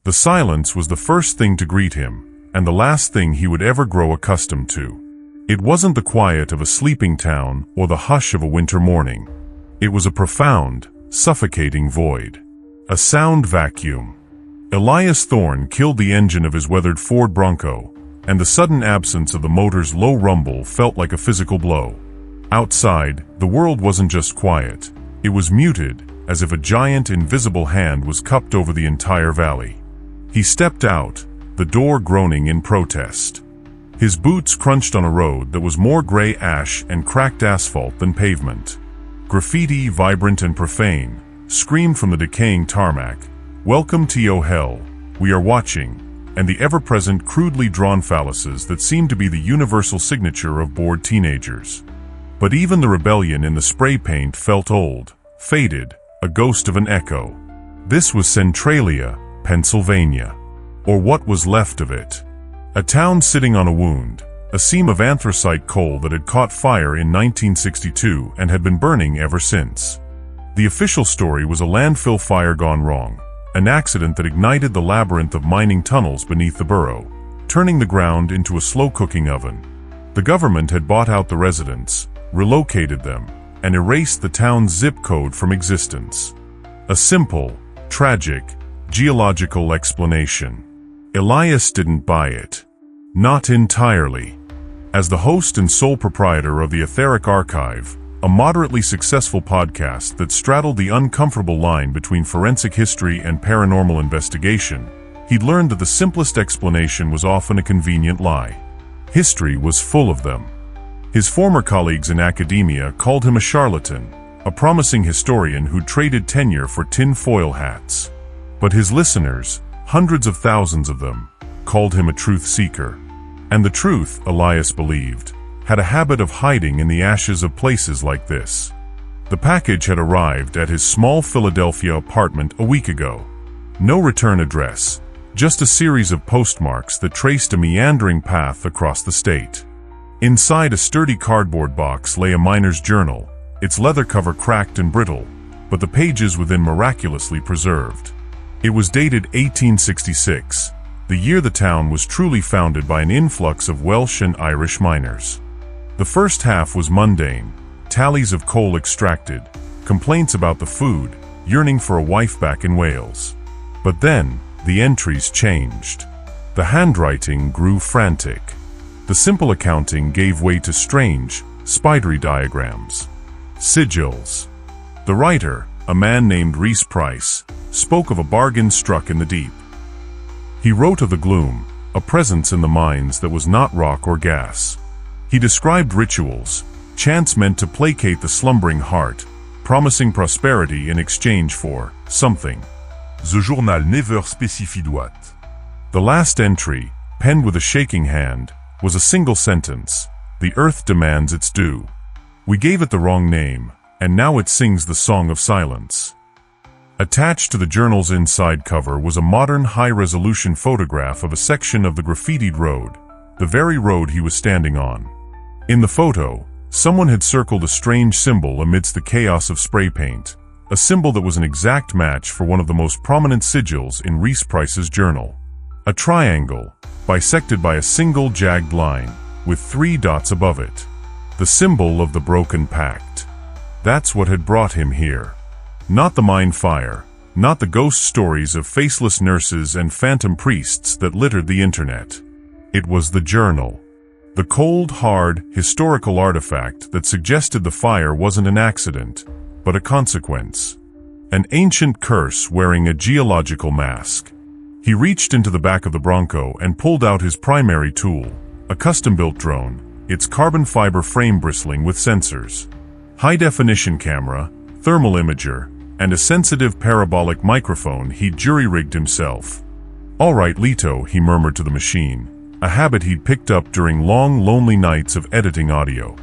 The silence was the first thing to greet him, and the last thing he would ever grow accustomed to. It wasn't the quiet of a sleeping town or the hush of a winter morning. It was a profound, suffocating void. A sound vacuum. Elias Thorne killed the engine of his weathered Ford Bronco, and the sudden absence of the motor's low rumble felt like a physical blow. Outside, the world wasn't just quiet. It was muted, as if a giant invisible hand was cupped over the entire valley. He stepped out, the door groaning in protest. His boots crunched on a road that was more gray ash and cracked asphalt than pavement. Graffiti, vibrant and profane, screamed from the decaying tarmac, "Welcome to Yo Hell, we are watching," and the ever-present crudely drawn phalluses that seemed to be the universal signature of bored teenagers. But even the rebellion in the spray paint felt old, faded, a ghost of an echo. This was Centralia, Pennsylvania. Or what was left of it. A town sitting on a wound, a seam of anthracite coal that had caught fire in 1962 and had been burning ever since. The official story was a landfill fire gone wrong, an accident that ignited the labyrinth of mining tunnels beneath the borough, turning the ground into a slow-cooking oven. The government had bought out the residents, relocated them, and erased the town's zip code from existence. A simple, tragic, geological explanation. Elias didn't buy it. Not entirely. As the host and sole proprietor of the Etheric Archive, a moderately successful podcast that straddled the uncomfortable line between forensic history and paranormal investigation, he'd learned that the simplest explanation was often a convenient lie. History was full of them. His former colleagues in academia called him a charlatan, a promising historian who traded tenure for tin-foil hats. But his listeners, hundreds of thousands of them, called him a truth seeker. And the truth, Elias believed, had a habit of hiding in the ashes of places like this. The package had arrived at his small Philadelphia apartment a week ago. No return address, just a series of postmarks that traced a meandering path across the state. Inside a sturdy cardboard box lay a miner's journal, its leather cover cracked and brittle, but the pages within miraculously preserved. It was dated 1866, the year the town was truly founded by an influx of Welsh and Irish miners. The first half was mundane, tallies of coal extracted, complaints about the food, yearning for a wife back in Wales. But then, the entries changed. The handwriting grew frantic. The simple accounting gave way to strange, spidery diagrams. Sigils. The writer, a man named Reese Price, spoke of a bargain struck in the deep. He wrote of the gloom, a presence in the mines that was not rock or gas. He described rituals, chants meant to placate the slumbering heart, promising prosperity in exchange for something. The journal never specified what. The last entry, penned with a shaking hand, was a single sentence: "The earth demands its due. We gave it the wrong name, and now it sings the song of silence." Attached to the journal's inside cover was a modern high-resolution photograph of a section of the graffitied road, the very road he was standing on. In the photo, someone had circled a strange symbol amidst the chaos of spray paint, a symbol that was an exact match for one of the most prominent sigils in Reese Price's journal. A triangle, bisected by a single jagged line, with 3 dots above it. The symbol of the broken pact. That's what had brought him here. Not the mine fire, not the ghost stories of faceless nurses and phantom priests that littered the internet. It was the journal. The cold, hard, historical artifact that suggested the fire wasn't an accident, but a consequence. An ancient curse wearing a geological mask. He reached into the back of the Bronco and pulled out his primary tool, a custom-built drone, its carbon fiber frame bristling with sensors. High-definition camera, thermal imager, and a sensitive parabolic microphone he'd jury-rigged himself. "All right, Leto," he murmured to the machine, a habit he'd picked up during long, lonely nights of editing audio.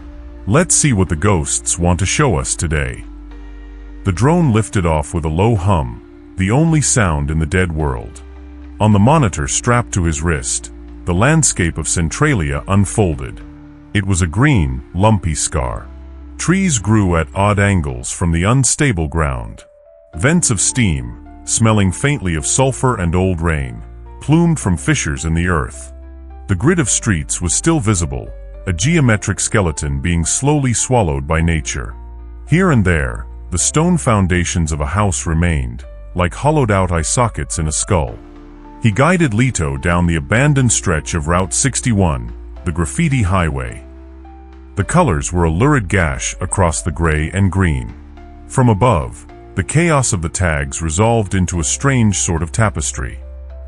"Let's see what the ghosts want to show us today." The drone lifted off with a low hum, the only sound in the dead world. On the monitor strapped to his wrist, the landscape of Centralia unfolded. It was a green, lumpy scar. Trees grew at odd angles from the unstable ground. Vents of steam, smelling faintly of sulfur and old rain, plumed from fissures in the earth. The grid of streets was still visible, a geometric skeleton being slowly swallowed by nature. Here and there, the stone foundations of a house remained, like hollowed-out eye sockets in a skull. He guided Lito down the abandoned stretch of Route 61, the graffiti highway. The colors were a lurid gash across the gray and green. From above, the chaos of the tags resolved into a strange sort of tapestry.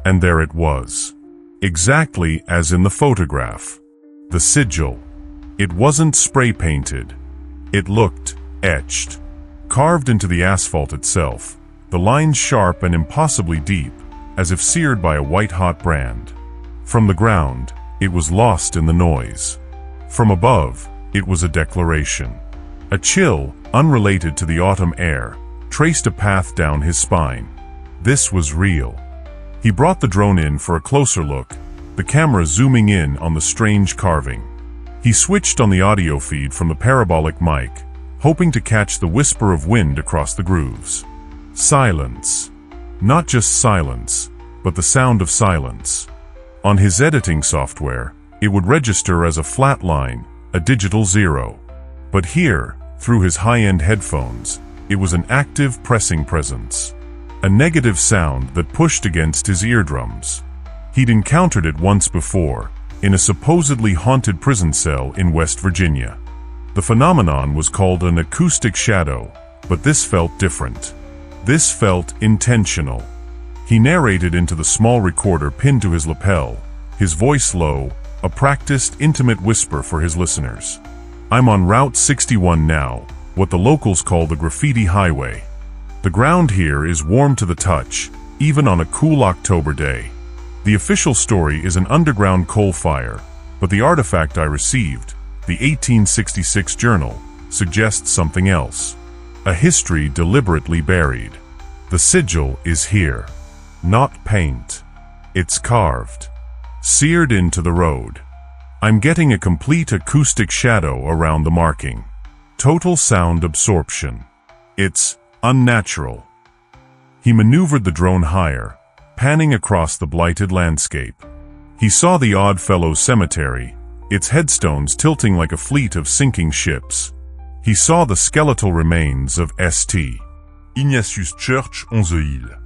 And there it was. Exactly as in the photograph. The sigil. It wasn't spray-painted. It looked etched. Carved into the asphalt itself, the lines sharp and impossibly deep, as if seared by a white-hot brand. From the ground, it was lost in the noise. From above, it was a declaration. A chill, unrelated to the autumn air, traced a path down his spine. This was real. He brought the drone in for a closer look, the camera zooming in on the strange carving. He switched on the audio feed from the parabolic mic, hoping to catch the whisper of wind across the grooves. Silence. Not just silence, but the sound of silence. On his editing software, it would register as a flat line, a digital zero. But here, through his high-end headphones, it was an active pressing presence. A negative sound that pushed against his eardrums. He'd encountered it once before, in a supposedly haunted prison cell in West Virginia. The phenomenon was called an acoustic shadow, but this felt different. This felt intentional. He narrated into the small recorder pinned to his lapel, his voice low, a practiced, intimate whisper for his listeners. I'm on Route 61 now, what the locals call the graffiti highway. The ground here is warm to the touch, even on a cool October day. The official story is an underground coal fire, but the artifact I received, the 1866 journal, suggests something else. A history deliberately buried. The sigil is here. Not paint. It's carved. Seared into the road. I'm getting a complete acoustic shadow around the marking. Total sound absorption. It's unnatural. He maneuvered the drone higher, panning across the blighted landscape. He saw the Oddfellow Cemetery, its headstones tilting like a fleet of sinking ships. He saw the skeletal remains of St. Ignatius Church on the Hill.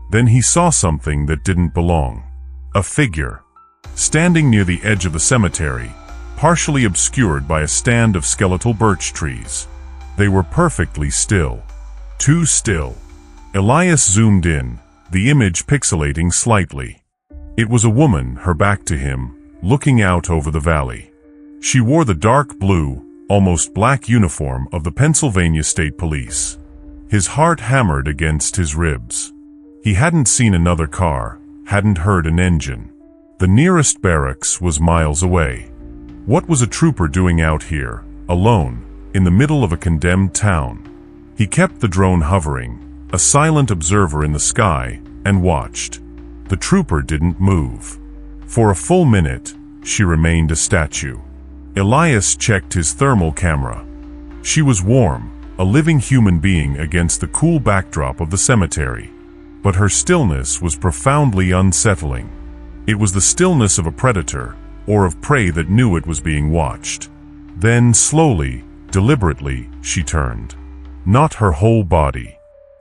Then he saw something that didn't belong. A figure. Standing near the edge of the cemetery, partially obscured by a stand of skeletal birch trees. They were perfectly still. Too still. Elias zoomed in, the image pixelating slightly. It was a woman, her back to him, looking out over the valley. She wore the dark blue, almost black uniform of the Pennsylvania State Police. His heart hammered against his ribs. He hadn't seen another car, hadn't heard an engine. The nearest barracks was miles away. What was a trooper doing out here, alone, in the middle of a condemned town? He kept the drone hovering, a silent observer in the sky, and watched. The trooper didn't move. For a full minute, she remained a statue. Elias checked his thermal camera. She was warm, a living human being against the cool backdrop of the cemetery. But her stillness was profoundly unsettling. It was the stillness of a predator, or of prey that knew it was being watched. Then, slowly, deliberately, she turned. Not her whole body.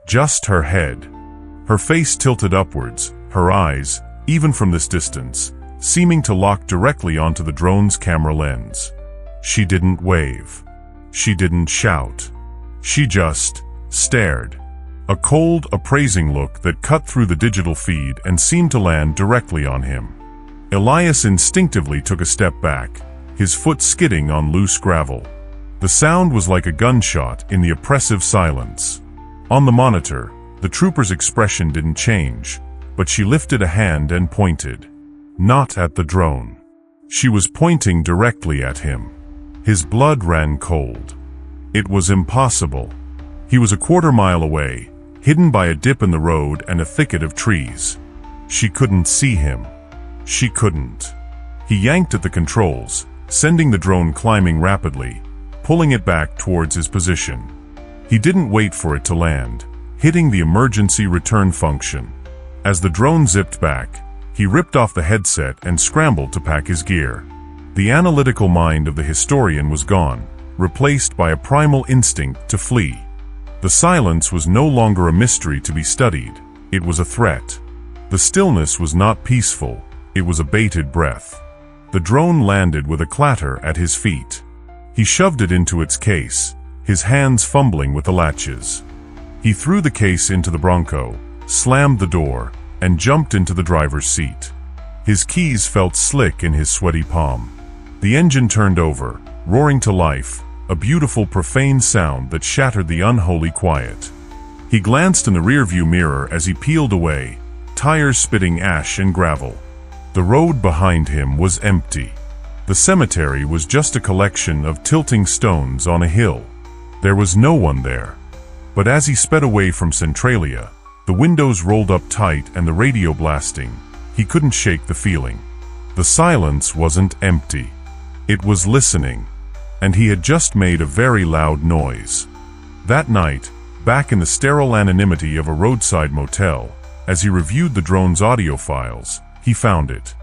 Just her head. Her face tilted upwards, her eyes, even from this distance, seeming to lock directly onto the drone's camera lens. She didn't wave. She didn't shout. She just stared. A cold, appraising look that cut through the digital feed and seemed to land directly on him. Elias instinctively took a step back, his foot skidding on loose gravel. The sound was like a gunshot in the oppressive silence. On the monitor, the trooper's expression didn't change, but she lifted a hand and pointed. Not at the drone. She was pointing directly at him. His blood ran cold. It was impossible. He was a quarter-mile away, hidden by a dip in the road and a thicket of trees. She couldn't see him. She couldn't. He yanked at the controls, sending the drone climbing rapidly, pulling it back towards his position. He didn't wait for it to land. hitting the emergency return function. As the drone zipped back, he ripped off the headset and scrambled to pack his gear. The analytical mind of the historian was gone, replaced by a primal instinct to flee. The silence was no longer a mystery to be studied, it was a threat. The stillness was not peaceful, it was a bated breath. The drone landed with a clatter at his feet. He shoved it into its case, his hands fumbling with the latches. He threw the case into the Bronco, slammed the door, and jumped into the driver's seat. His keys felt slick in his sweaty palm. The engine turned over, roaring to life, a beautiful profane sound that shattered the unholy quiet. He glanced in the rearview mirror as he peeled away, tires spitting ash and gravel. The road behind him was empty. The cemetery was just a collection of tilting stones on a hill. There was no one there. But as he sped away from Centralia, the windows rolled up tight and the radio blasting, he couldn't shake the feeling. The silence wasn't empty. It was listening. And he had just made a very loud noise. That night, back in the sterile anonymity of a roadside motel, as he reviewed the drone's audio files, he found it.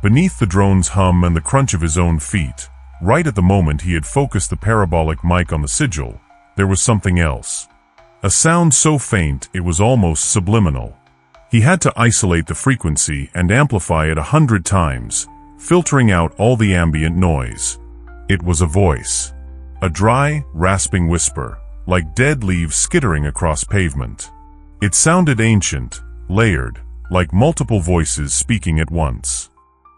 Beneath the drone's hum and the crunch of his own feet, right at the moment he had focused the parabolic mic on the sigil, there was something else. A sound so faint it was almost subliminal. He had to isolate the frequency and amplify it 100 times, filtering out all the ambient noise. It was a voice. A dry, rasping whisper, like dead leaves skittering across pavement. It sounded ancient, layered, like multiple voices speaking at once.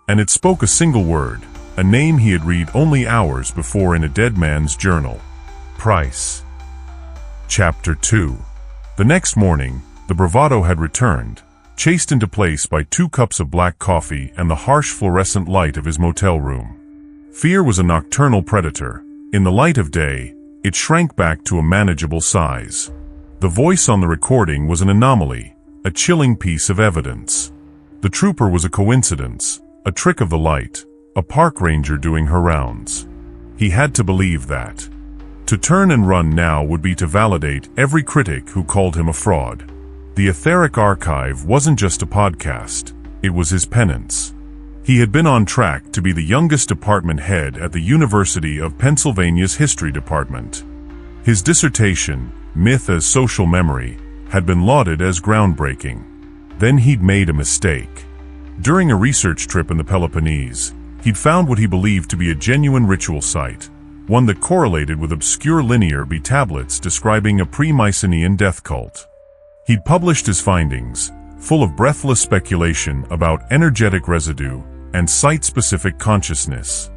And it spoke a single word, a name he had read only hours before in a dead man's journal. Price. Chapter 2. The next morning, the bravado had returned, chased into place by 2 cups of black coffee and the harsh fluorescent light of his motel room. Fear was a nocturnal predator. In the light of day, it shrank back to a manageable size. The voice on the recording was an anomaly, a chilling piece of evidence. The trooper was a coincidence, a trick of the light, a park ranger doing her rounds. He had to believe that. To turn and run now would be to validate every critic who called him a fraud. The etheric archive wasn't just a podcast, it was his penance. He had been on track to be the youngest department head at the University of Pennsylvania's History Department. His dissertation, Myth as Social Memory, had been lauded as groundbreaking. Then he'd made a mistake. During a research trip in the Peloponnese, he'd found what he believed to be a genuine ritual site, one that correlated with obscure linear B tablets describing a pre-Mycenaean death cult. He'd published his findings, full of breathless speculation about energetic residue and site-specific consciousness.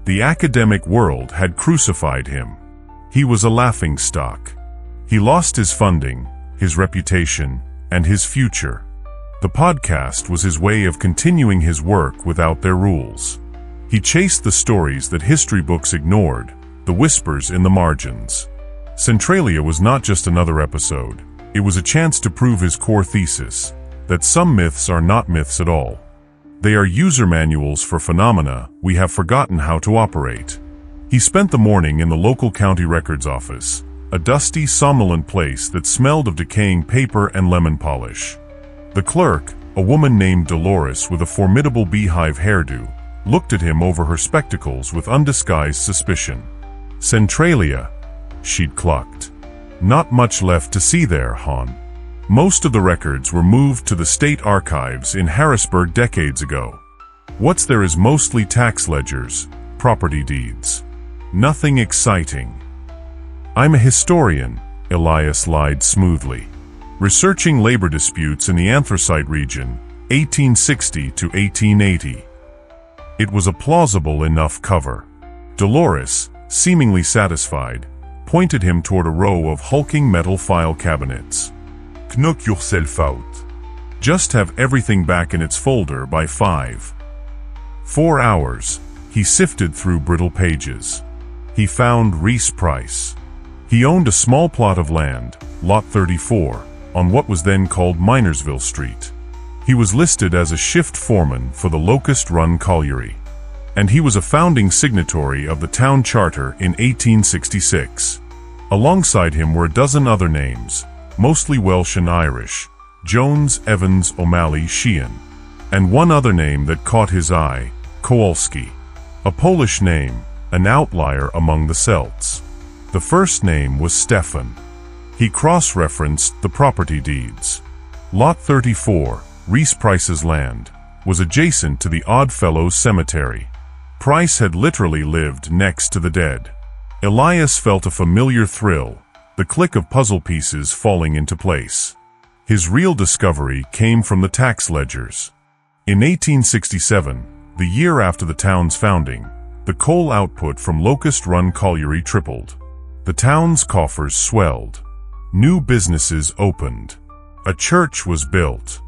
The academic world had crucified him. He was a laughingstock. He lost his funding, his reputation, and his future. The podcast was his way of continuing his work without their rules. He chased the stories that history books ignored, the whispers in the margins. Centralia was not just another episode. It was a chance to prove his core thesis, that some myths are not myths at all. They are user manuals for phenomena we have forgotten how to operate. He spent the morning in the local county records office, a dusty, somnolent place that smelled of decaying paper and lemon polish. The clerk, a woman named Dolores with a formidable beehive hairdo, looked at him over her spectacles with undisguised suspicion. Centralia, she'd clucked. Not much left to see there, hon. Most of the records were moved to the state archives in Harrisburg decades ago. What's there is mostly tax ledgers, property deeds. Nothing exciting. I'm a historian, Elias lied smoothly. Researching labor disputes in the Anthracite region, 1860 to 1880. It was a plausible enough cover. Dolores, seemingly satisfied, pointed him toward a row of hulking metal file cabinets. Knock yourself out. Just have everything back in its folder by 5. 4 hours, he sifted through brittle pages. He found Reese Price. He owned a small plot of land, Lot 34, on what was then called Minersville Street. He was listed as a shift foreman for the Locust Run Colliery. And he was a founding signatory of the town charter in 1866. Alongside him were a dozen other names, mostly Welsh and Irish, Jones, Evans, O'Malley, Sheehan. And one other name that caught his eye, Kowalski. A Polish name, an outlier among the Celts. The first name was Stefan. He cross-referenced the property deeds. Lot 34, Reese Price's land, was adjacent to the Oddfellows Cemetery. Price had literally lived next to the dead. Elias felt a familiar thrill, the click of puzzle pieces falling into place. His real discovery came from the tax ledgers. In 1867, the year after the town's founding, the coal output from Locust Run Colliery tripled. The town's coffers swelled. New businesses opened. A church was built.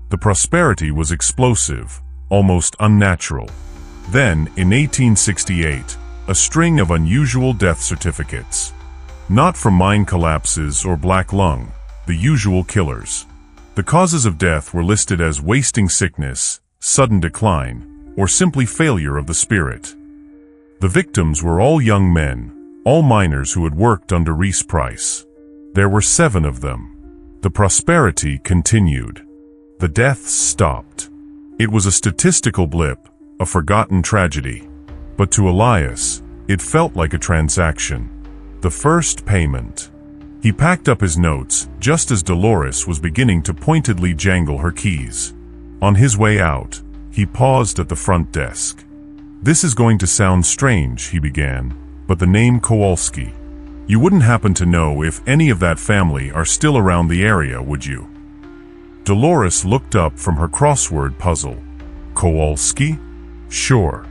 The prosperity was explosive, almost unnatural. Then, in 1868, a string of unusual death certificates. Not from mine collapses or black lung, the usual killers. The causes of death were listed as wasting sickness, sudden decline, or simply failure of the spirit. The victims were all young men, all miners who had worked under Reese Price. There were 7 of them. The prosperity continued. The deaths stopped. It was a statistical blip, a forgotten tragedy. But to Elias, it felt like a transaction. The first payment. He packed up his notes just as Dolores was beginning to pointedly jangle her keys. On his way out, he paused at the front desk. "This is going to sound strange," he began, "but the name Kowalski. You wouldn't happen to know if any of that family are still around the area, would you?" Dolores looked up from her crossword puzzle. Kowalski? Sure.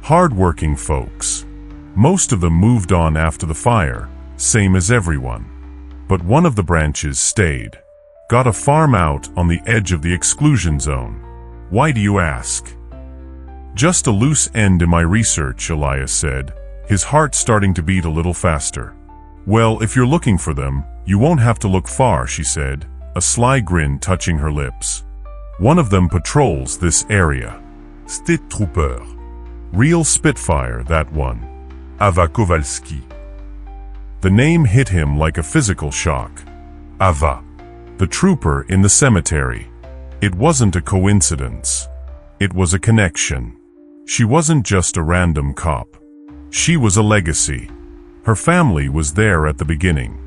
Hard-working folks. Most of them moved on after the fire, same as everyone. But one of the branches stayed. Got a farm out on the edge of the exclusion zone. Why do you ask? Just a loose end in my research, Elias said, his heart starting to beat a little faster. Well, if you're looking for them, you won't have to look far, she said, a sly grin touching her lips. One of them patrols this area. State Trooper. Real Spitfire, that one. Ava Kowalski. The name hit him like a physical shock. Ava. The trooper in the cemetery. It wasn't a coincidence. It was a connection. She wasn't just a random cop. She was a legacy. Her family was there at the beginning.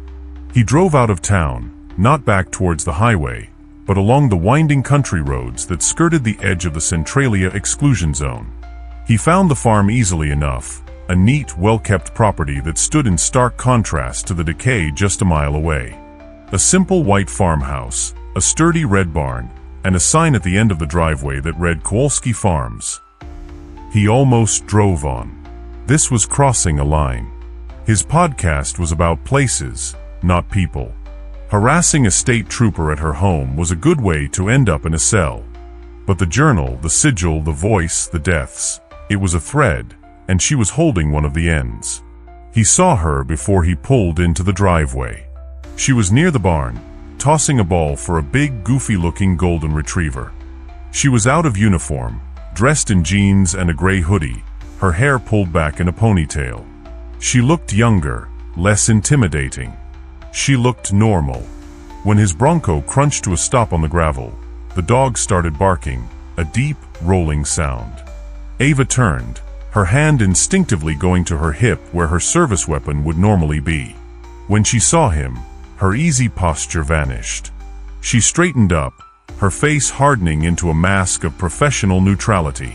He drove out of town, not back towards the highway, but along the winding country roads that skirted the edge of the Centralia exclusion zone. He found the farm easily enough, a neat, well-kept property that stood in stark contrast to the decay just a mile away. A simple white farmhouse, a sturdy red barn, and a sign at the end of the driveway that read Kowalski Farms. He almost drove on. This was crossing a line. His podcast was about places, not people. Harassing a state trooper at her home was a good way to end up in a cell. But the journal, the sigil, the voice, the deaths, it was a thread, and she was holding one of the ends. He saw her before he pulled into the driveway. She was near the barn, tossing a ball for a big, goofy-looking golden retriever. She was out of uniform, dressed in jeans and a gray hoodie, her hair pulled back in a ponytail. She looked younger, less intimidating. She looked normal. When his Bronco crunched to a stop on the gravel, the dog started barking, a deep, rolling sound. Ava turned, her hand instinctively going to her hip where her service weapon would normally be. When she saw him, her easy posture vanished. She straightened up, her face hardening into a mask of professional neutrality.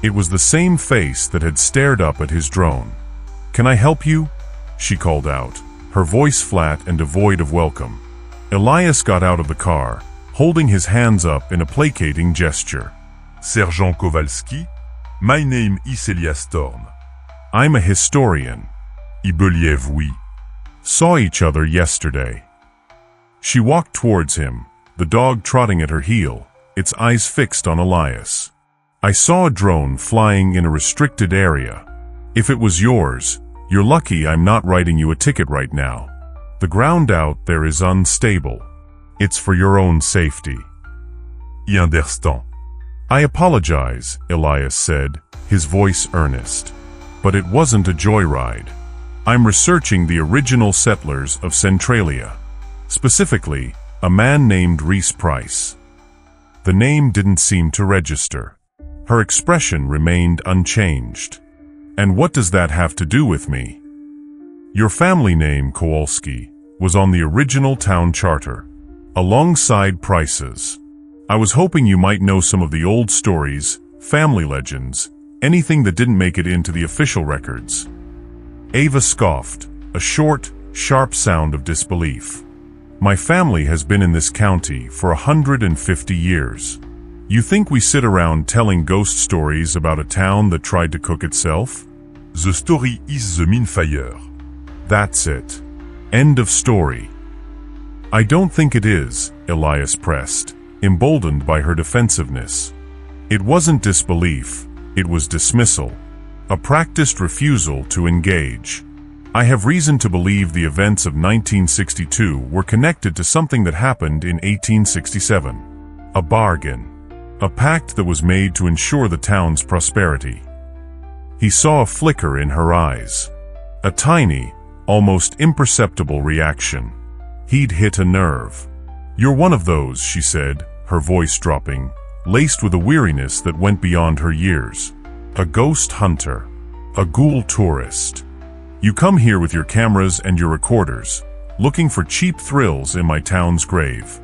It was the same face that had stared up at his drone. "Can I help you?" she called out, her voice flat and devoid of welcome. Elias got out of the car, holding his hands up in a placating gesture. Sergeant Kowalski. My name is Elias Storm. I'm a historian. I believe we Saw each other yesterday. She walked towards him, the dog trotting at her heel, its eyes fixed on Elias. I saw a drone flying in a restricted area. If it was yours, you're lucky I'm not writing you a ticket right now. The ground out there is unstable. It's for your own safety. I understand. I apologize, Elias said, his voice earnest. But it wasn't a joyride. I'm researching the original settlers of Centralia. Specifically, a man named Reese Price. The name didn't seem to register. Her expression remained unchanged. And what does that have to do with me? Your family name, Kowalski, was on the original town charter, alongside Price's. I was hoping you might know some of the old stories, family legends, anything that didn't make it into the official records. Ava scoffed, a short, sharp sound of disbelief. My family has been in this county for 150 years. You think we sit around telling ghost stories about a town that tried to cook itself? The story is the main fire. That's it. End of story. I don't think it is, Elias pressed, emboldened by her defensiveness. It wasn't disbelief, it was dismissal. A practiced refusal to engage. I have reason to believe the events of 1962 were connected to something that happened in 1867. A bargain. A pact that was made to ensure the town's prosperity. He saw a flicker in her eyes. A tiny, almost imperceptible reaction. He'd hit a nerve. You're one of those, she said, her voice dropping, laced with a weariness that went beyond her years. A ghost hunter. A ghoul tourist. You come here with your cameras and your recorders, looking for cheap thrills in my town's grave.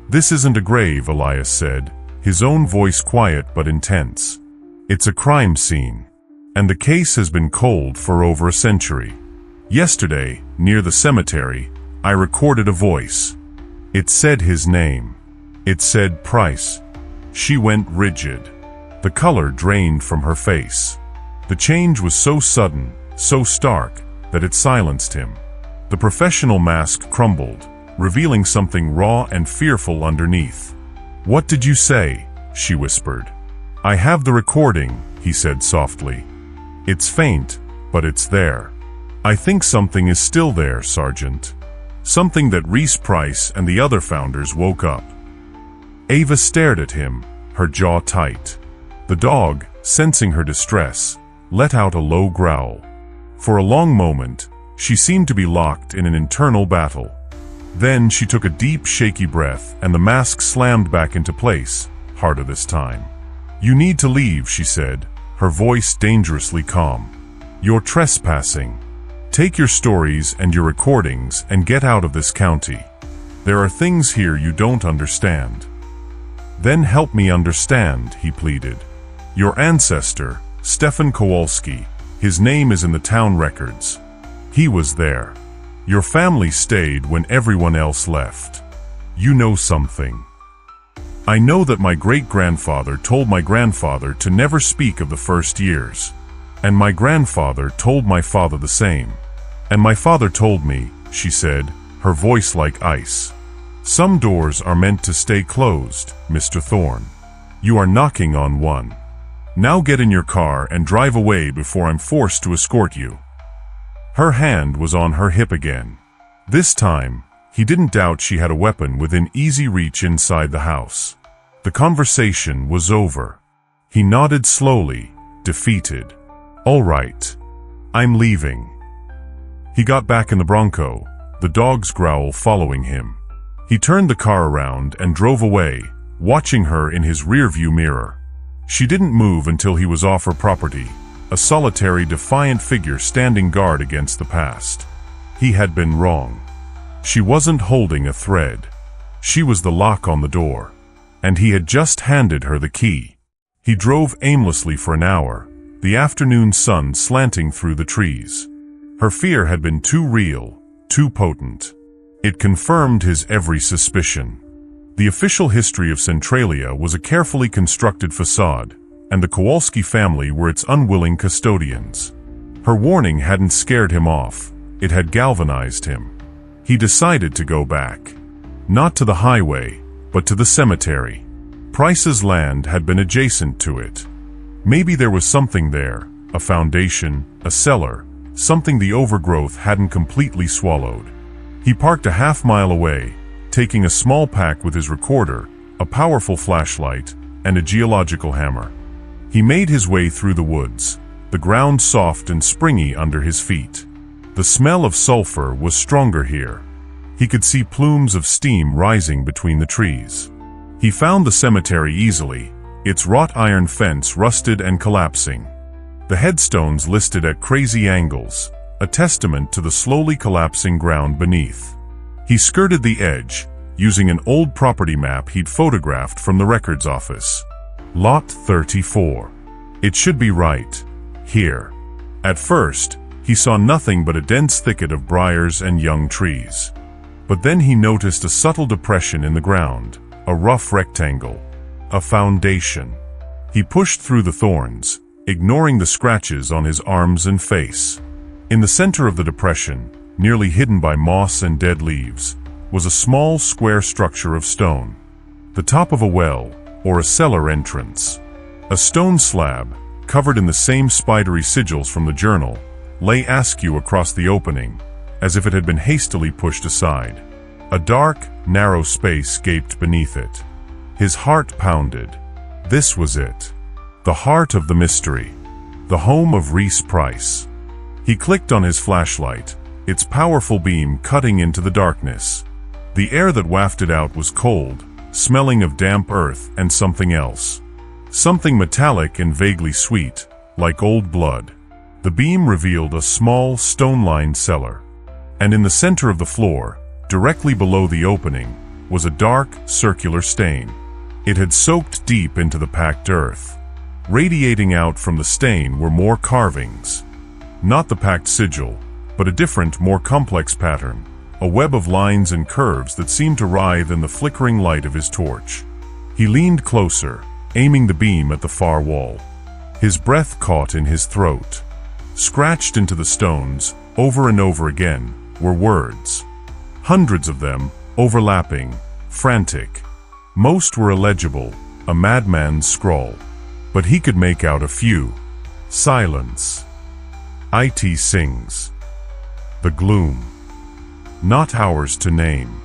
This isn't a grave, Elias said, his own voice quiet but intense. It's a crime scene. And the case has been cold for over a century. Yesterday, near the cemetery, I recorded a voice. It said his name. It said Price. She went rigid. The color drained from her face. The change was so sudden, so stark, that it silenced him. The professional mask crumbled, revealing something raw and fearful underneath. What did you say? She whispered. I have the recording, he said softly. It's faint, but it's there. I think something is still there, Sergeant. Something that Reese Price and the other founders woke up. Ava stared at him, her jaw tight. The dog, sensing her distress, let out a low growl. For a long moment, she seemed to be locked in an internal battle. Then she took a deep, shaky breath and the mask slammed back into place, harder this time. You need to leave, she said, her voice dangerously calm. You're trespassing. Take your stories and your recordings and get out of this county. There are things here you don't understand. Then help me understand, he pleaded. Your ancestor, Stefan Kowalski, his name is in the town records. He was there. Your family stayed when everyone else left. You know something. I know that my great-grandfather told my grandfather to never speak of the first years. And my grandfather told my father the same. And my father told me, she said, her voice like ice. Some doors are meant to stay closed, Mr. Thorne. You are knocking on one. Now get in your car and drive away before I'm forced to escort you. Her hand was on her hip again. This time, he didn't doubt she had a weapon within easy reach inside the house. The conversation was over. He nodded slowly, defeated. All right. I'm leaving. He got back in the Bronco, the dog's growl following him. He turned the car around and drove away, watching her in his rearview mirror. She didn't move until he was off her property, a solitary, defiant figure standing guard against the past. He had been wrong. She wasn't holding a thread. She was the lock on the door. And he had just handed her the key. He drove aimlessly for an hour, the afternoon sun slanting through the trees. Her fear had been too real, too potent. It confirmed his every suspicion. The official history of Centralia was a carefully constructed facade, and the Kowalski family were its unwilling custodians. Her warning hadn't scared him off, it had galvanized him. He decided to go back. Not to the highway, but to the cemetery. Price's land had been adjacent to it. Maybe there was something there, a foundation, a cellar, something the overgrowth hadn't completely swallowed. He parked a half-mile away, taking a small pack with his recorder, a powerful flashlight, and a geological hammer. He made his way through the woods, the ground soft and springy under his feet. The smell of sulfur was stronger here. He could see plumes of steam rising between the trees. He found the cemetery easily, its wrought iron fence rusted and collapsing. The headstones listed at crazy angles, a testament to the slowly collapsing ground beneath. He skirted the edge, using an old property map he'd photographed from the records office. Lot 34. It should be right here. At first, he saw nothing but a dense thicket of briars and young trees. But then he noticed a subtle depression in the ground, a rough rectangle, a foundation. He pushed through the thorns, ignoring the scratches on his arms and face. In the center of the depression, nearly hidden by moss and dead leaves, was a small square structure of stone. The top of a well, or a cellar entrance. A stone slab, covered in the same spidery sigils from the journal, lay askew across the opening, as if it had been hastily pushed aside. A dark, narrow space gaped beneath it. His heart pounded. This was it. The heart of the mystery. The home of Reese Price. He clicked on his flashlight, its powerful beam cutting into the darkness. The air that wafted out was cold, smelling of damp earth and something else. Something metallic and vaguely sweet, like old blood. The beam revealed a small, stone-lined cellar. And in the center of the floor, directly below the opening, was a dark, circular stain. It had soaked deep into the packed earth. Radiating out from the stain were more carvings. Not the packed sigil, but a different, more complex pattern. A web of lines and curves that seemed to writhe in the flickering light of his torch. He leaned closer, aiming the beam at the far wall. His breath caught in his throat. Scratched into the stones, over and over again, were words. Hundreds of them, overlapping, frantic. Most were illegible, a madman's scrawl. But he could make out a few. Silence. It sings. The gloom. Not ours to name.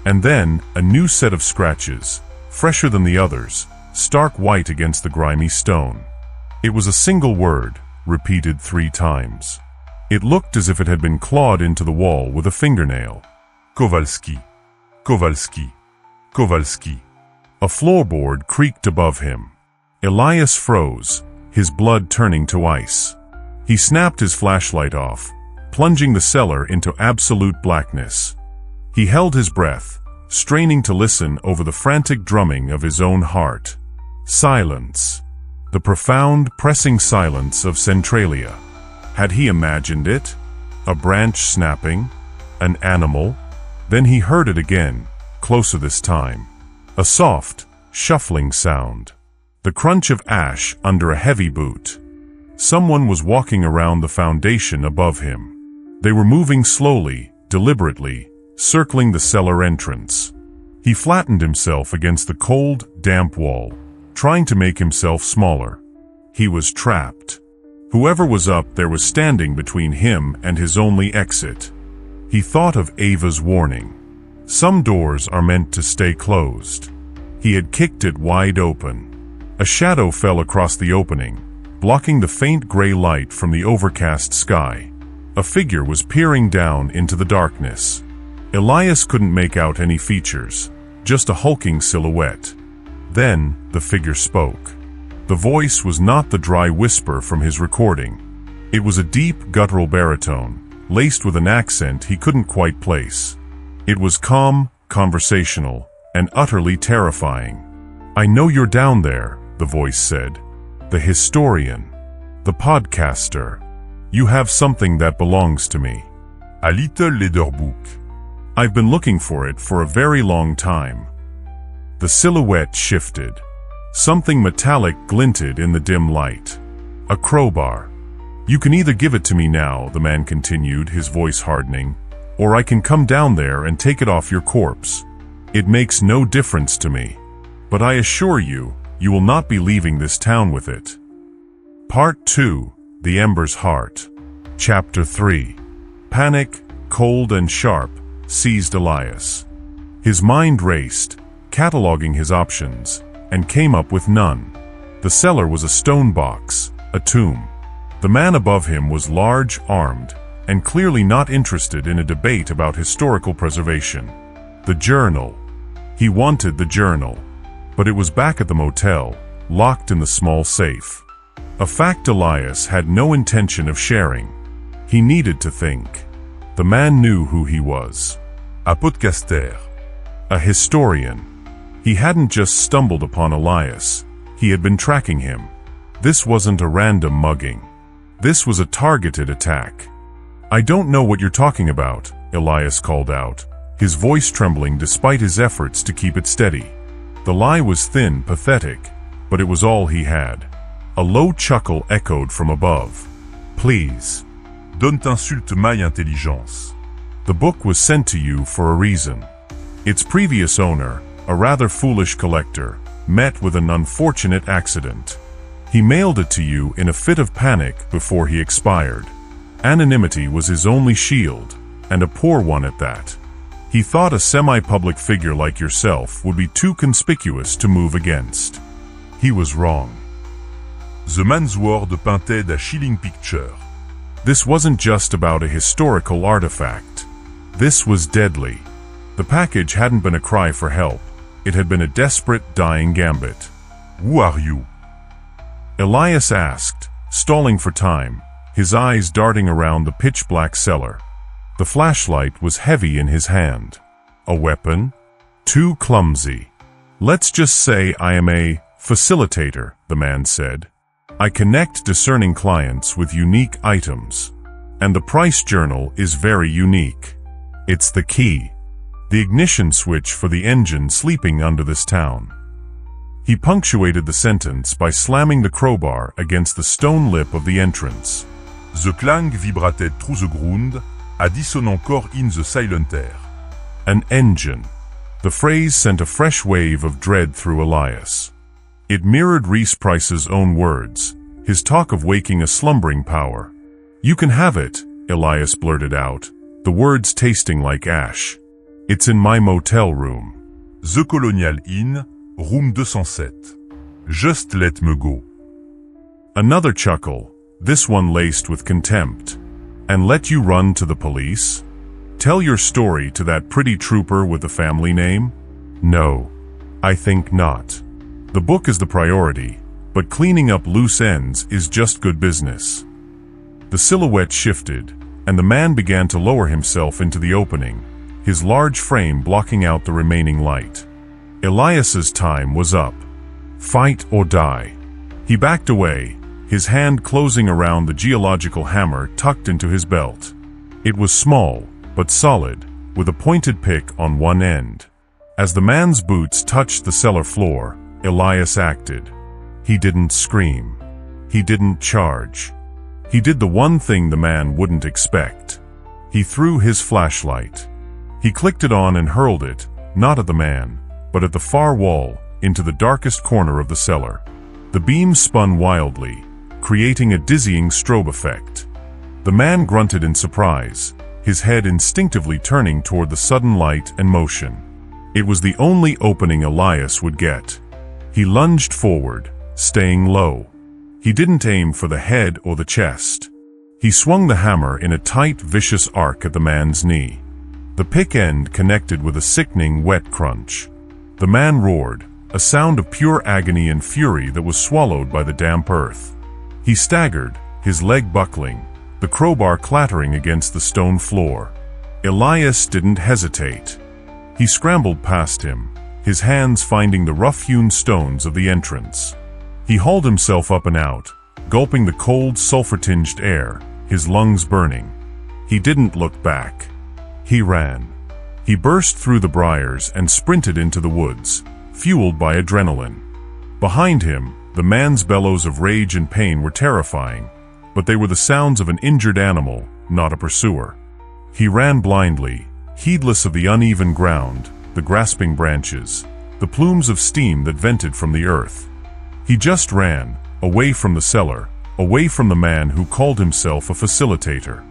And then, a new set of scratches, fresher than the others, stark white against the grimy stone. It was a single word, repeated 3 times. It looked as if it had been clawed into the wall with a fingernail. Kowalski. Kowalski. Kowalski. A floorboard creaked above him. Elias froze, his blood turning to ice. He snapped his flashlight off, plunging the cellar into absolute blackness. He held his breath, straining to listen over the frantic drumming of his own heart. Silence. The profound, pressing silence of Centralia. Had he imagined it? A branch snapping? An animal? Then he heard it again, closer this time. A soft, shuffling sound. The crunch of ash under a heavy boot. Someone was walking around the foundation above him. They were moving slowly, deliberately, circling the cellar entrance. He flattened himself against the cold, damp wall, trying to make himself smaller. He was trapped. Whoever was up there was standing between him and his only exit. He thought of Ava's warning. Some doors are meant to stay closed. He had kicked it wide open. A shadow fell across the opening, blocking the faint gray light from the overcast sky. A figure was peering down into the darkness. Elias couldn't make out any features, just a hulking silhouette. Then, the figure spoke. The voice was not the dry whisper from his recording. It was a deep, guttural baritone, laced with an accent he couldn't quite place. It was calm, conversational, and utterly terrifying. "I know you're down there," the voice said. "The historian. The podcaster. You have something that belongs to me. A little leather book. I've been looking for it for a very long time." The silhouette shifted. Something metallic glinted in the dim light. A crowbar. "You can either give it to me now," the man continued, his voice hardening, "or I can come down there and take it off your corpse. It makes no difference to me. But I assure you, you will not be leaving this town with it." Part 2. The Ember's Heart. Chapter 3. Panic, cold and sharp, seized Elias. His mind raced, cataloging his options, and came up with none. The cellar was a stone box, a tomb. The man above him was large, armed, and clearly not interested in a debate about historical preservation. The journal. He wanted the journal. But it was back at the motel, locked in the small safe. A fact Elias had no intention of sharing. He needed to think. The man knew who he was. Un podcaster. A historian. He hadn't just stumbled upon Elias. He had been tracking him. This wasn't a random mugging. This was a targeted attack. "I don't know what you're talking about," Elias called out, his voice trembling despite his efforts to keep it steady. The lie was thin, pathetic, but it was all he had. A low chuckle echoed from above. "Please. Don't insulte my intelligence." The book was sent to you for a reason. Its previous owner, a rather foolish collector, met with an unfortunate accident. He mailed it to you in a fit of panic before he expired. Anonymity was his only shield, and a poor one at that. He thought a semi-public figure like yourself would be too conspicuous to move against. He was wrong. The man's word peintait a chilling picture. This wasn't just about a historical artifact. This was deadly. The package hadn't been a cry for help. It had been a desperate, dying gambit. Who are you? Elias asked, stalling for time, his eyes darting around the pitch-black cellar. The flashlight was heavy in his hand. A weapon? Too clumsy. "Let's just say I am a facilitator," the man said. "I connect discerning clients with unique items. And the price journal is very unique. It's the key. The ignition switch for the engine sleeping under this town." He punctuated the sentence by slamming the crowbar against the stone lip of the entrance. The clang vibrated through the ground, a dissonant chord in the silent air. An engine. The phrase sent a fresh wave of dread through Elias. It mirrored Reese Price's own words, his talk of waking a slumbering power. "You can have it," Elias blurted out, the words tasting like ash. "It's in my motel room." The Colonial Inn, room 207. Just let me go. Another chuckle, this one laced with contempt. "And let you run to the police? Tell your story to that pretty trooper with the family name? No, I think not. The book is the priority, but cleaning up loose ends is just good business." The silhouette shifted, and the man began to lower himself into the opening, his large frame blocking out the remaining light. Elias's time was up. Fight or die. He backed away, his hand closing around the geological hammer tucked into his belt. It was small, but solid, with a pointed pick on one end. As the man's boots touched the cellar floor, Elias acted. He didn't scream. He didn't charge. He did the one thing the man wouldn't expect. He threw his flashlight. He clicked it on and hurled it, not at the man, but at the far wall, into the darkest corner of the cellar. The beam spun wildly, creating a dizzying strobe effect. The man grunted in surprise, his head instinctively turning toward the sudden light and motion. It was the only opening Elias would get. He lunged forward, staying low. He didn't aim for the head or the chest. He swung the hammer in a tight, vicious arc at the man's knee. The pick end connected with a sickening, wet crunch. The man roared, a sound of pure agony and fury that was swallowed by the damp earth. He staggered, his leg buckling, the crowbar clattering against the stone floor. Elias didn't hesitate. He scrambled past him, his hands finding the rough-hewn stones of the entrance. He hauled himself up and out, gulping the cold, sulfur-tinged air, his lungs burning. He didn't look back. He ran. He burst through the briars and sprinted into the woods, fueled by adrenaline. Behind him, the man's bellows of rage and pain were terrifying, but they were the sounds of an injured animal, not a pursuer. He ran blindly, heedless of the uneven ground, the grasping branches, the plumes of steam that vented from the earth. He just ran, away from the cellar, away from the man who called himself a facilitator.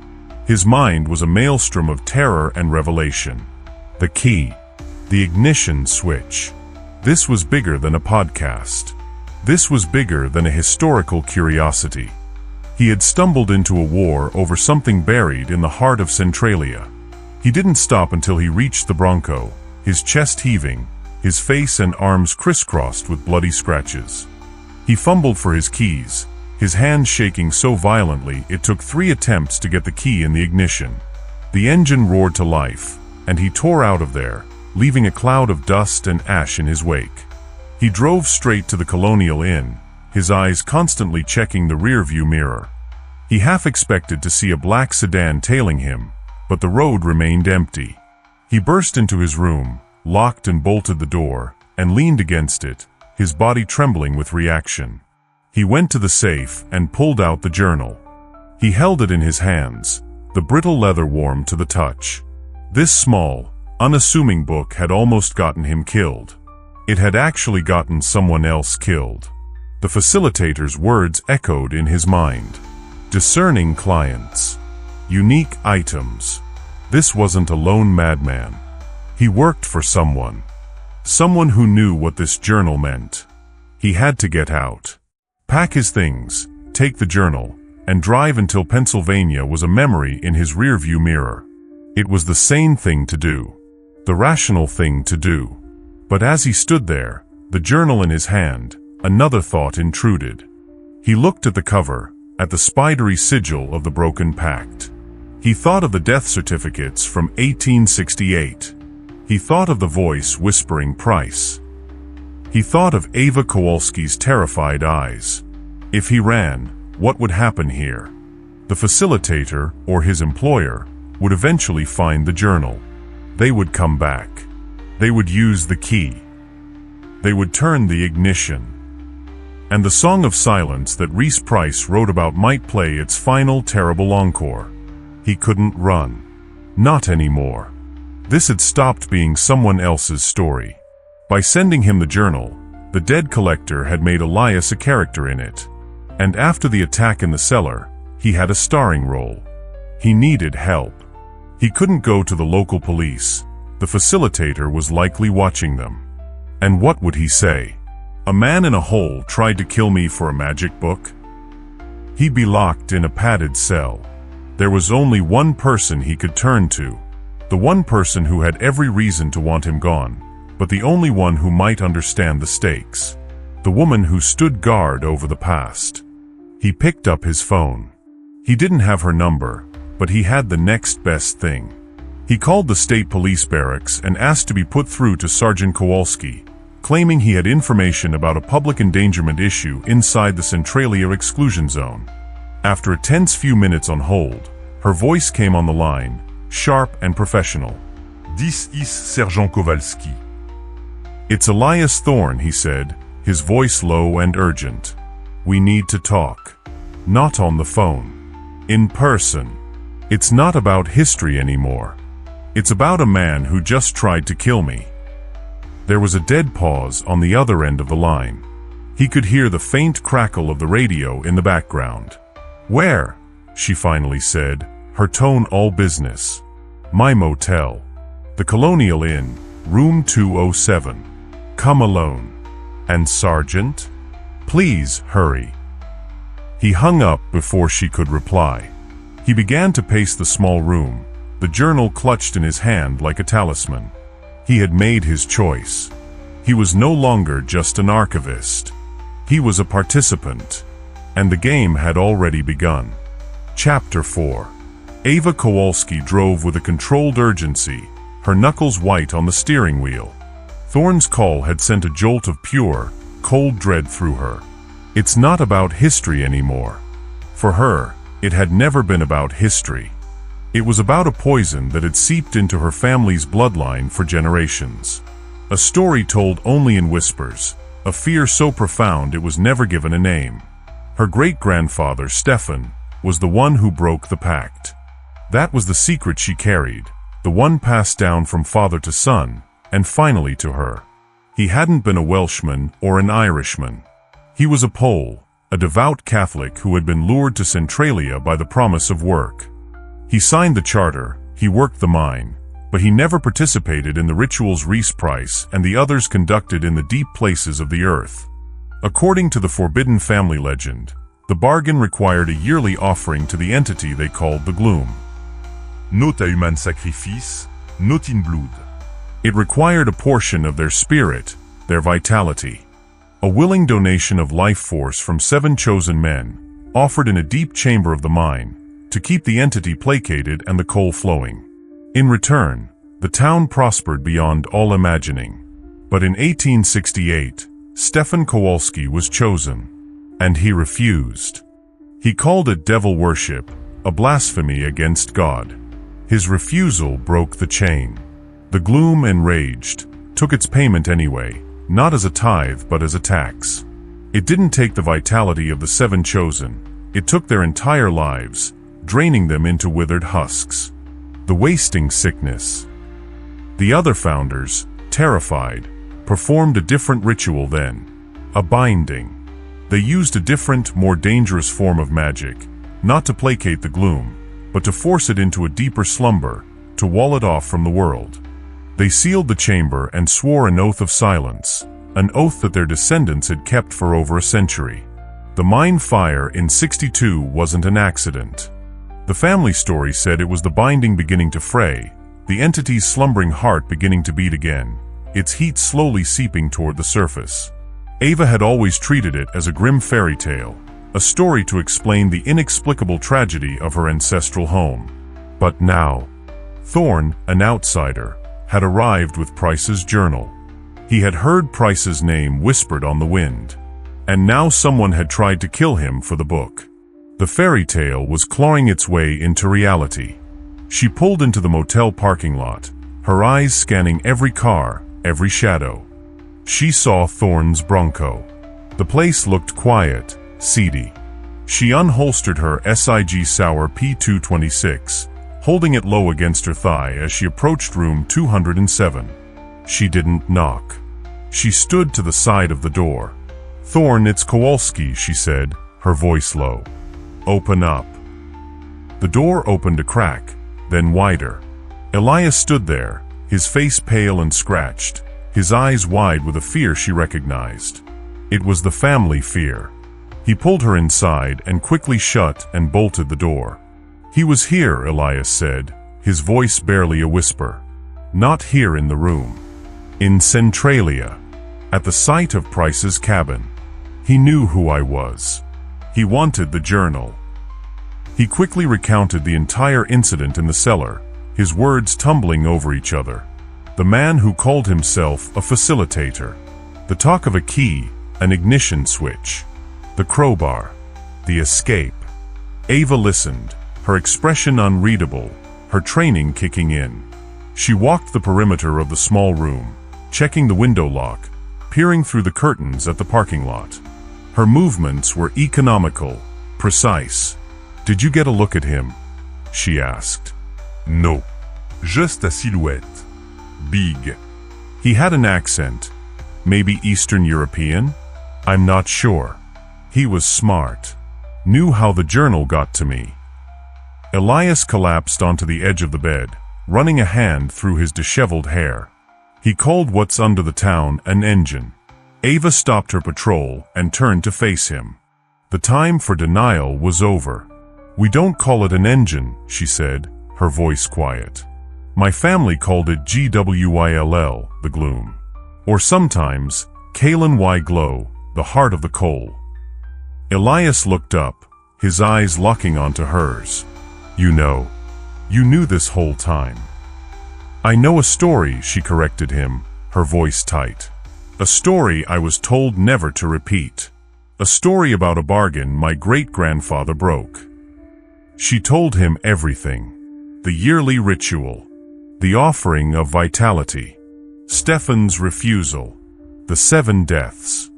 His mind was a maelstrom of terror and revelation. The key. The ignition switch. This was bigger than a podcast. This was bigger than a historical curiosity. He had stumbled into a war over something buried in the heart of Centralia. He didn't stop until he reached the Bronco, his chest heaving, his face and arms crisscrossed with bloody scratches. He fumbled for his keys, his hands shaking so violently it took 3 attempts to get the key in the ignition. The engine roared to life, and he tore out of there, leaving a cloud of dust and ash in his wake. He drove straight to the Colonial Inn, his eyes constantly checking the rearview mirror. He half expected to see a black sedan tailing him, but the road remained empty. He burst into his room, locked and bolted the door, and leaned against it, his body trembling with reaction. He went to the safe and pulled out the journal. He held it in his hands, the brittle leather warm to the touch. This small, unassuming book had almost gotten him killed. It had actually gotten someone else killed. The facilitator's words echoed in his mind. Discerning clients. Unique items. This wasn't a lone madman. He worked for someone. Someone who knew what this journal meant. He had to get out. Pack his things, take the journal, and drive until Pennsylvania was a memory in his rearview mirror. It was the sane thing to do. The rational thing to do. But as he stood there, the journal in his hand, another thought intruded. He looked at the cover, at the spidery sigil of the broken pact. He thought of the death certificates from 1868. He thought of the voice whispering price. He thought of Ava Kowalski's terrified eyes. If he ran, what would happen here? The facilitator, or his employer, would eventually find the journal. They would come back. They would use the key. They would turn the ignition. And the song of silence that Reese Price wrote about might play its final terrible encore. He couldn't run. Not anymore. This had stopped being someone else's story. By sending him the journal, the dead collector had made Elias a character in it. And after the attack in the cellar, he had a starring role. He needed help. He couldn't go to the local police. The facilitator was likely watching them. And what would he say? A man in a hole tried to kill me for a magic book? He'd be locked in a padded cell. There was only one person he could turn to. The one person who had every reason to want him gone, but the only one who might understand the stakes. The woman who stood guard over the past. He picked up his phone. He didn't have her number, but he had the next best thing. He called the state police barracks and asked to be put through to Sergeant Kowalski, claiming he had information about a public endangerment issue inside the Centralia exclusion zone. After a tense few minutes on hold, her voice came on the line, sharp and professional. This is Sergeant Kowalski. It's Elias Thorne, he said, his voice low and urgent. We need to talk. Not on the phone. In person. It's not about history anymore. It's about a man who just tried to kill me. There was a dead pause on the other end of the line. He could hear the faint crackle of the radio in the background. Where? She finally said, her tone all business. My motel. The Colonial Inn, room 207. Come alone. And Sergeant? Please, hurry. He hung up before she could reply. He began to pace the small room, the journal clutched in his hand like a talisman. He had made his choice. He was no longer just an archivist. He was a participant. And the game had already begun. Chapter 4. Ava Kowalski drove with a controlled urgency, her knuckles white on the steering wheel. Thorne's call had sent a jolt of pure, cold dread through her. It's not about history anymore. For her, it had never been about history. It was about a poison that had seeped into her family's bloodline for generations. A story told only in whispers, a fear so profound it was never given a name. Her great-grandfather, Stefan, was the one who broke the pact. That was the secret she carried, the one passed down from father to son, and finally to her. He hadn't been a Welshman or an Irishman. He was a Pole, a devout Catholic who had been lured to Centralia by the promise of work. He signed the charter, he worked the mine, but he never participated in the rituals Reese Price and the others conducted in the deep places of the earth. According to the forbidden family legend, The bargain required a yearly offering to the entity they called the gloom. Not a human sacrifice, not in blood. It required a portion of their spirit, their vitality. A willing donation of life force from 7 chosen men, offered in a deep chamber of the mine, to keep the entity placated and the coal flowing. In return, the town prospered beyond all imagining. But in 1868, Stefan Kowalski was chosen, and he refused. He called it devil worship, a blasphemy against God. His refusal broke the chain. The gloom, enraged, took its payment anyway, not as a tithe but as a tax. It didn't take the vitality of the 7 chosen, it took their entire lives, draining them into withered husks. The wasting sickness. The other founders, terrified, performed a different ritual then. A binding. They used a different, more dangerous form of magic, not to placate the gloom, but to force it into a deeper slumber, to wall it off from the world. They sealed the chamber and swore an oath of silence, an oath that their descendants had kept for over a century. The mine fire in '62 wasn't an accident. The family story said it was the binding beginning to fray, the entity's slumbering heart beginning to beat again, its heat slowly seeping toward the surface. Ava had always treated it as a grim fairy tale, a story to explain the inexplicable tragedy of her ancestral home. But now, Thorne, an outsider, had arrived with Price's journal. He had heard Price's name whispered on the wind, and now someone had tried to kill him for the book. The fairy tale was clawing its way into reality. She pulled into the motel parking lot, her eyes scanning every car, every shadow. She saw Thorne's Bronco. The place looked quiet, seedy. She unholstered her SIG Sauer P226, holding it low against her thigh as she approached room 207. She didn't knock. She stood to the side of the door. "Thorne, it's Kowalski," she said, her voice low. "Open up." The door opened a crack, then wider. Elias stood there, his face pale and scratched, his eyes wide with a fear she recognized. It was the family fear. He pulled her inside and quickly shut and bolted the door. "He was here," Elias said, his voice barely a whisper. "Not here in the room. In Centralia. At the site of Price's cabin. He knew who I was. He wanted the journal." He quickly recounted the entire incident in the cellar, his words tumbling over each other. The man who called himself a facilitator. The talk of a key, an ignition switch. The crowbar. The escape. Ava listened, her expression unreadable, her training kicking in. She walked the perimeter of the small room, checking the window lock, peering through the curtains at the parking lot. Her movements were economical, precise. "Did you get a look at him?" she asked. No. Just a silhouette. Big. He had an accent. Maybe Eastern European? I'm not sure. He was smart. Knew how the journal got to me. Elias collapsed onto the edge of the bed, running a hand through his disheveled hair. He called what's under the town an engine. Ava stopped her patrol and turned to face him. The time for denial was over. "We don't call it an engine," she said, her voice quiet. "My family called it GWILL, the gloom. Or sometimes, Kalen Y glow, the heart of the coal." Elias looked up, his eyes locking onto hers. "You know. You knew this whole time." "I know a story," she corrected him, her voice tight. "A story I was told never to repeat. A story about a bargain my great-grandfather broke." She told him everything. The yearly ritual. The offering of vitality. Stefan's refusal. The 7 deaths.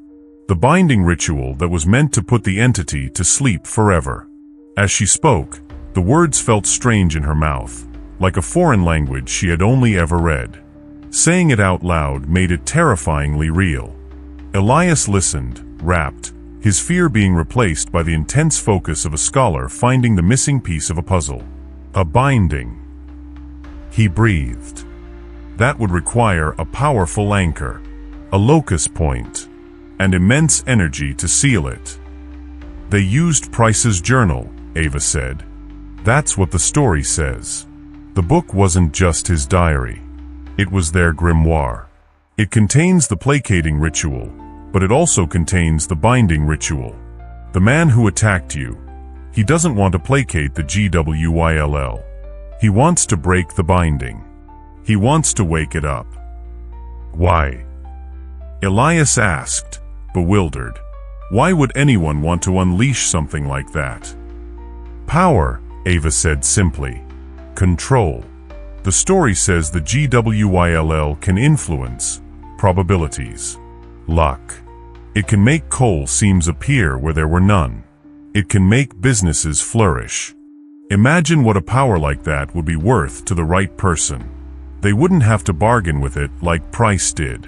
The binding ritual that was meant to put the entity to sleep forever. As she spoke, the words felt strange in her mouth, like a foreign language she had only ever read. Saying it out loud made it terrifyingly real. Elias listened, rapt, his fear being replaced by the intense focus of a scholar finding the missing piece of a puzzle. A binding. He breathed. That would require a powerful anchor, a locus point, and immense energy to seal it. They used Price's journal, Ava said. That's what the story says. The book wasn't just his diary. It was their grimoire. It contains the placating ritual, but it also contains the binding ritual. The man who attacked you, he doesn't want to placate the GWYLL. He wants to break the binding. He wants to wake it up. Why? Elias asked, bewildered. Why would anyone want to unleash something like that? Power, Ava said simply. Control. The story says the GWYLL can influence probabilities. Luck. It can make coal seams appear where there were none. It can make businesses flourish. Imagine what a power like that would be worth to the right person. They wouldn't have to bargain with it like Price did.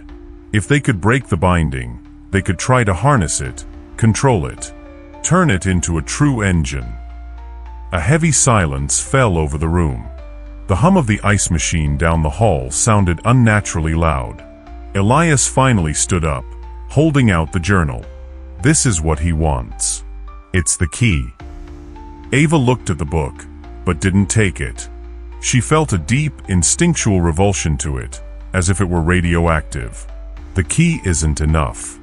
If they could break the binding, they could try to harness it, control it, turn it into a true engine. A heavy silence fell over the room. The hum of the ice machine down the hall sounded unnaturally loud. Elias finally stood up, holding out the journal. This is what he wants. It's the key. Ava looked at the book, but didn't take it. She felt a deep, instinctual revulsion to it, as if it were radioactive. The key isn't enough.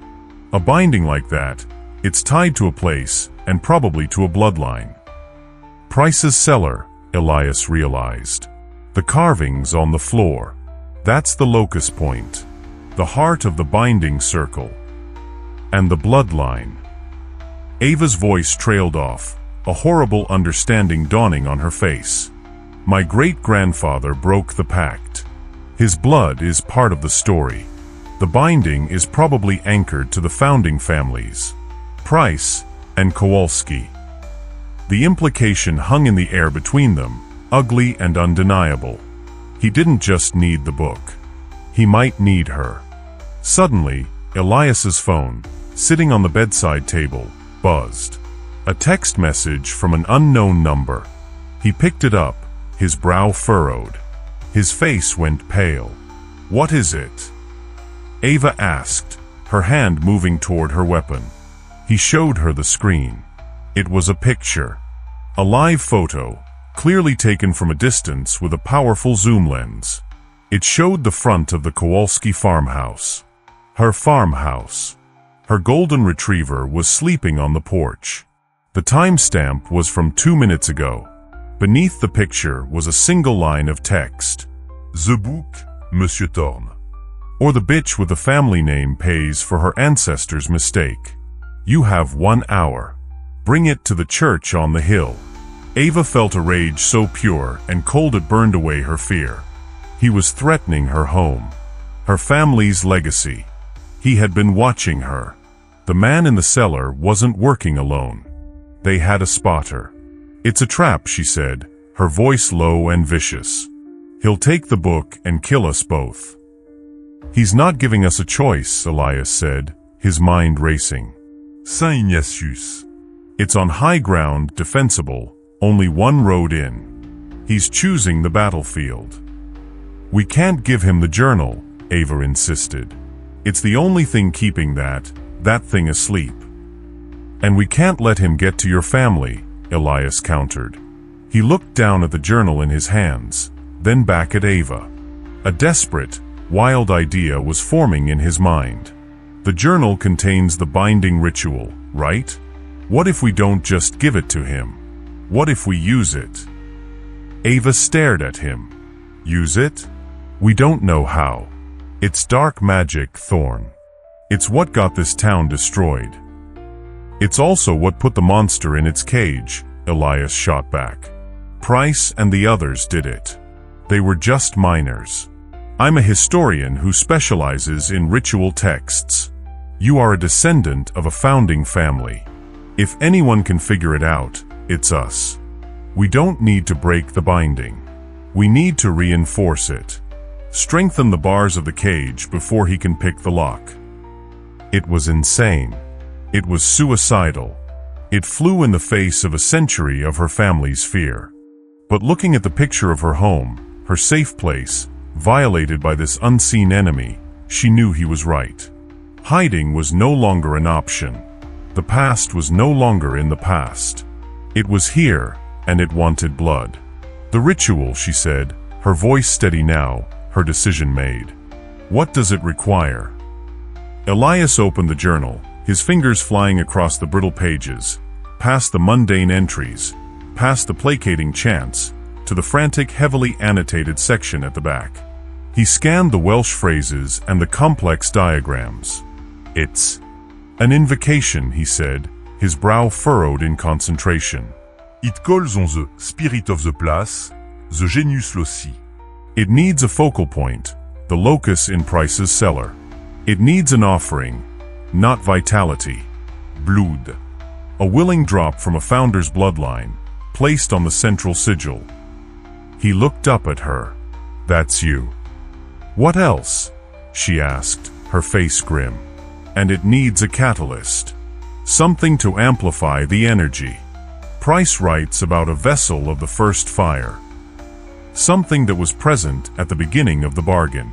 A binding like that, it's tied to a place, and probably to a bloodline. Price's cellar, Elias realized. The carvings on the floor. That's the locus point. The heart of the binding circle. And the bloodline. Ava's voice trailed off, a horrible understanding dawning on her face. My great-grandfather broke the pact. His blood is part of the story. The binding is probably anchored to the founding families, Price and Kowalski. The implication hung in the air between them, ugly and undeniable. He didn't just need the book. He might need her. Suddenly, Elias's phone, sitting on the bedside table, buzzed. A text message from an unknown number. He picked it up, his brow furrowed. His face went pale. What is it? Ava asked, her hand moving toward her weapon. He showed her the screen. It was a picture. A live photo, clearly taken from a distance with a powerful zoom lens. It showed the front of the Kowalski farmhouse. Her farmhouse. Her golden retriever was sleeping on the porch. The timestamp was from 2 minutes ago. Beneath the picture was a single line of text. The book, Monsieur Thorne. Or the bitch with the family name pays for her ancestors' mistake. You have 1 hour. Bring it to the church on the hill. Ava felt a rage so pure and cold it burned away her fear. He was threatening her home. Her family's legacy. He had been watching her. The man in the cellar wasn't working alone. They had a spotter. It's a trap, she said, her voice low and vicious. He'll take the book and kill us both. He's not giving us a choice, Elias said, his mind racing. Saint Ignatius. It's on high ground, defensible, only one road in. He's choosing the battlefield. We can't give him the journal, Ava insisted. It's the only thing keeping that thing asleep. And we can't let him get to your family, Elias countered. He looked down at the journal in his hands, then back at Ava. A desperate, wild idea was forming in his mind. The journal contains the binding ritual, right? What if we don't just give it to him? What if we use it? Ava stared at him. Use it? We don't know how. It's dark magic, Thorne. It's what got this town destroyed. It's also what put the monster in its cage, Elias shot back. Price and the others did it. They were just minors. I'm a historian who specializes in ritual texts. You are a descendant of a founding family. If anyone can figure it out, it's us. We don't need to break the binding. We need to reinforce it. Strengthen the bars of the cage before he can pick the lock. It was insane. It was suicidal. It flew in the face of a century of her family's fear. But looking at the picture of her home, her safe place, violated by this unseen enemy, she knew he was right. Hiding was no longer an option. The past was no longer in the past. It was here, and it wanted blood. The ritual, she said, her voice steady now, her decision made. What does it require? Elias opened the journal, his fingers flying across the brittle pages, past the mundane entries, past the placating chants, to the frantic, heavily annotated section at the back. He scanned the Welsh phrases and the complex diagrams. It's an invocation, he said, his brow furrowed in concentration. It calls on the spirit of the place, the genius loci. It needs a focal point, the locus in Price's cellar. It needs an offering, not vitality. Blood. A willing drop from a founder's bloodline, placed on the central sigil. He looked up at her. That's you. What else? She asked, her face grim. And it needs a catalyst. Something to amplify the energy. Price writes about a vessel of the first fire. Something that was present at the beginning of the bargain.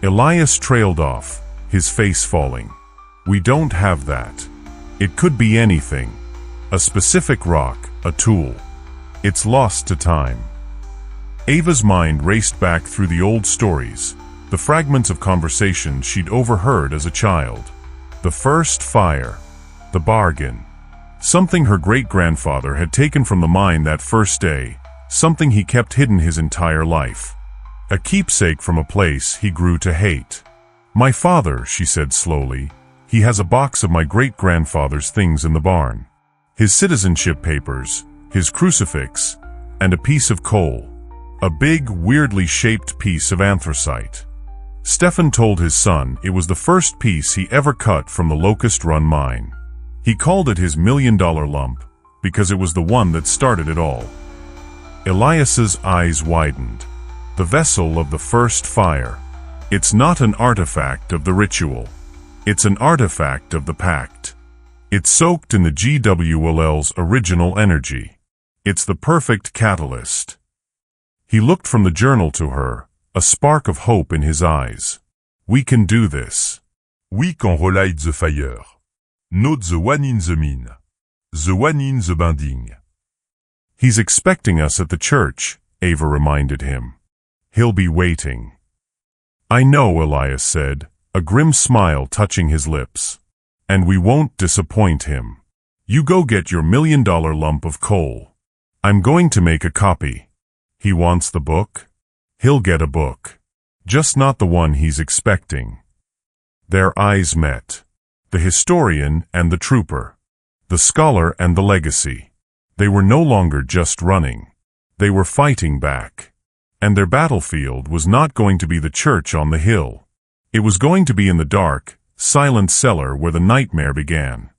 Elias trailed off, his face falling. We don't have that. It could be anything. A specific rock, a tool. It's lost to time. Ava's mind raced back through the old stories, the fragments of conversations she'd overheard as a child. The first fire. The bargain. Something her great-grandfather had taken from the mine that first day, something he kept hidden his entire life. A keepsake from a place he grew to hate. My father, she said slowly, he has a box of my great-grandfather's things in the barn. His citizenship papers, his crucifix, and a piece of coal. A big, weirdly shaped piece of anthracite. Stefan told his son it was the first piece he ever cut from the Locust Run mine. He called it his $1 million lump, because it was the one that started it all. Elias's eyes widened. The vessel of the first fire. It's not an artifact of the ritual. It's an artifact of the pact. It's soaked in the GWL's original energy. It's the perfect catalyst. He looked from the journal to her, a spark of hope in his eyes. We can do this. We can relight the fire. Not the one in the mine. The one in the binding. He's expecting us at the church, Ava reminded him. He'll be waiting. I know, Elias said, a grim smile touching his lips. And we won't disappoint him. You go get your $1 million lump of coal. I'm going to make a copy. He wants the book? He'll get a book. Just not the one he's expecting. Their eyes met. The historian and the trooper. The scholar and the legacy. They were no longer just running. They were fighting back. And their battlefield was not going to be the church on the hill. It was going to be in the dark, silent cellar where the nightmare began.